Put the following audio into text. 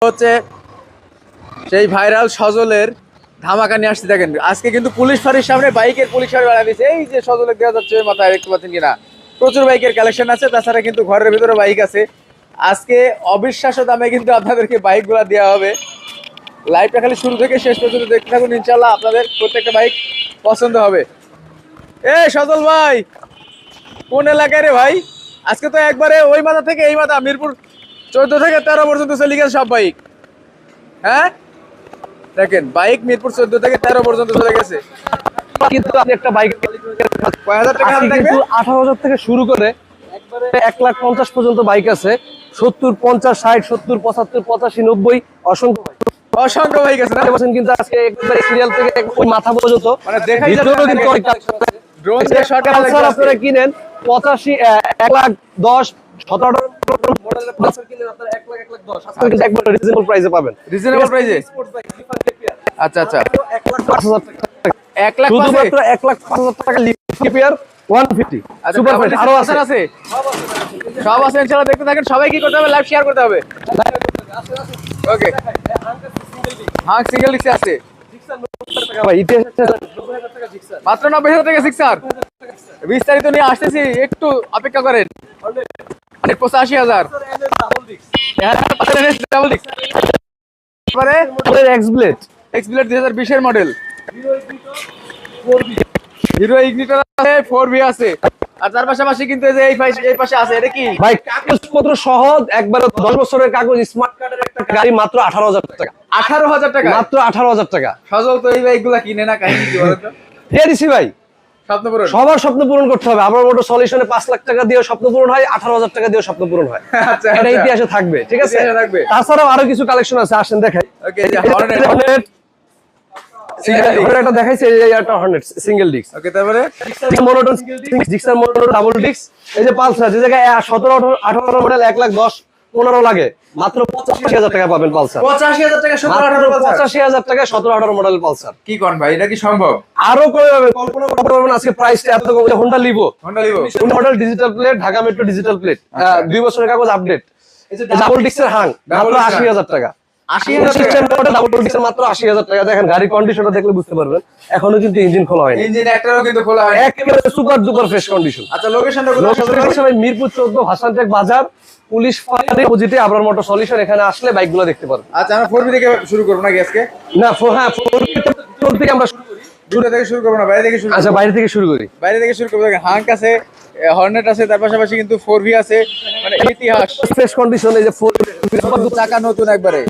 হচ্ছে সেই ভাইরাল সজলের ধামাকা নিয়ে আসতে থাকেন। আজকে কিন্তু পুলিশ ফাঁড়ির সামনে বাইকের পুলিশ ফাঁড়ি বাড়া দিয়েছে। এই যে সজলের দেওয়া যাচ্ছে মাথায়, দেখতে পাচ্ছেন কিনা, প্রচুর বাইকের কালেকশন আছে। তাছাড়া কিন্তু ঘরের ভিতরে বাইক আছে। আজকে অবিশ্বাস্য দামে কিন্তু আপনাদেরকে বাইকগুলো দেওয়া হবে। লাইভটা খালি শুরু থেকে শেষ পর্যন্ত দেখতে থাকুন, ইনশাল্লাহ আপনাদের প্রত্যেকটা বাইক পছন্দ হবে। এ সজল ভাই, কোন এলাকায় রে ভাই? আজকে তো একবারে ওই মাথা থেকে এই মাথা, মিরপুর 14 থেকে 13 পর্যন্ত চলে গেছে সব বাইক। হ্যাঁ দেখেন, বাইক মিরপুর 14 থেকে 13 পর্যন্ত চলে গেছে। কিন্তু আপনি একটা বাইক কয় হাজার টাকা দাম থাকবে? কিন্তু 18,000 থেকে শুরু করে একবারে 1,50,000 পর্যন্ত বাইক আছে। 70, 50, 60, 70, 75, 85, 90 অসংখ্য অসংখ্য বাইক আছে না? বছর কিন্তু আজকে একবারে সিরিয়াল থেকে ওই মাথা পর্যন্ত মানে দেখাই যাচ্ছে ভিতরেও না কিন্তু দেখেন। অনেক collection আছে। ড্রোন দিয়ে শট পালসার আপনারা কিনেন 85, 1,10,000, 17 মডেলের পালসার কিনেন আপনারা 1,00,000, 1,10,000 আজকে কিন্তু একবারে রিজনেবল প্রাইসে পাবেন। রিজনেবল প্রাইসে। স্পোর্টস বাইক ডিফারেন্ট কেপিআর আচ্ছা আচ্ছা, 1,05,000 টাকা। 1 লাখ শুধুমাত্র 1,05,000 টাকা কেপিআর 150 আচ্ছা, সুপার ফ্রেশ আরো আছে। আছে, সব আছে ইনশাআল্লাহ। দেখতে থাকেন। সবাই কি করতে হবে? লাইভ শেয়ার করতে হবে। ওকে, হ্যাঁ সিঙ্গেল ডিস্ক আছে ভাই ইতিহাস মাত্র 90,000 টাকা সিক্সার। বিস্তারিত নিয়ে আসতেছি, একটু অপেক্ষা করেন। 85,000 ডাবল ডিস্ক। তারপরে এক্স ব্লেড এক্স ব্লেড 2020 এর মডেল। হিরো ইগনিটর আছে, 4V আছে। আর তার পাশাপাশি কিন্তু এই যে এই পাশে আছে, এটা কি ভাই কাগজপত্র সহ একবারে 10 বছরের কাগজ স্মার্ট কার্ডের একটা গাড়ি মাত্র 18,000 টাকা। 18,000 টাকা মাত্র 18,000 টাকা। সজল তো এই বাইকগুলা কিনে না, কাহিনী কি বলেন তো? দিয়ে দিছি ভাই, স্বপ্ন পূরণ। সবার স্বপ্ন পূরণ করতে হবে। আমার মোটর সলিউশনে 5 লাখ টাকা দিয়ে স্বপ্ন পূরণ হয়, 18,000 টাকা দিয়ে স্বপ্ন পূরণ হয়। আচ্ছা এটা আচ্ছা, ইতিহাসে থাকবে, ঠিক আছে? ইতিহাসে থাকবে। তাছাড়াও আরো কিছু কালেকশন আছে, আসেন দেখাই। ওকে, এই যে হর্নেট সিঙ্গেল ডিস্ক। হর্নেট একটা দেখাইছে, এই যে একটা হর্নেট সিঙ্গেল ডিস্ক। ওকে, তারপরে monotone Gixxer motor double disc. এই যে পালসার, যে জায়গায় 17, 18 মডেল 1,10,000, 15 লাগে, মাত্র 85,000 টাকা পাবেন পালসার। 85,000 টাকা 17, মাত্র 18 পালসার। 85,000 টাকা 17, 18 মডেল পালসার। কি কোন ভাই, এটা কি সম্ভব? আরো কমে যাবে, কল্পনা করতে পারবেন আজকে প্রাইসটা এত কম। Honda Livo Honda Livo model digital plate, Dhaka metro digital plate, 2 বছরের কাগজ আপডেট। এই যে ডাবল ডিস্কের হাং মাত্র 80,000 টাকা। 80,000 টাকা সিস্টেম মডেল ডাবল ডিস্কের মাত্র 80,000 টাকা। দেখেন গাড়ির কন্ডিশনটা দেখলে বুঝতে পারবেন, এখনো কিন্তু ইঞ্জিন খোলা হয়নি, ইঞ্জিন একটারও কিন্তু খোলা হয়নি। একেবারে সুপার ডুপার ফ্রেশ কন্ডিশন। আচ্ছা, লোকেশনটা কোথায়? মিরপুর 14 ভাসানটেক বাজার, পুলিশ ফাঁড়ির অপোজিটে আবরার মোটর সলিউশন। এখানে আসলে বাইকগুলো দেখতে পারবেন। আচ্ছা, আমরা 4V থেকে শুরু করব নাকি আজকে? না হ্যাঁ, 4 থেকে আমরা শুরু করি। দূরে থেকে শুরু করব না, বাইরে থেকে শুরু করব? আচ্ছা, বাইরে থেকে শুরু করি। বাইরে থেকে শুরু করব। দেখেন হাঙ্ক আছে, হর্নেট আছে, তার পাশাপাশি কিন্তু 4V আছে। মানে ইতিহাস, ফ্রেশ কন্ডিশন। এই যে 4 চাকা নতুন একবারে।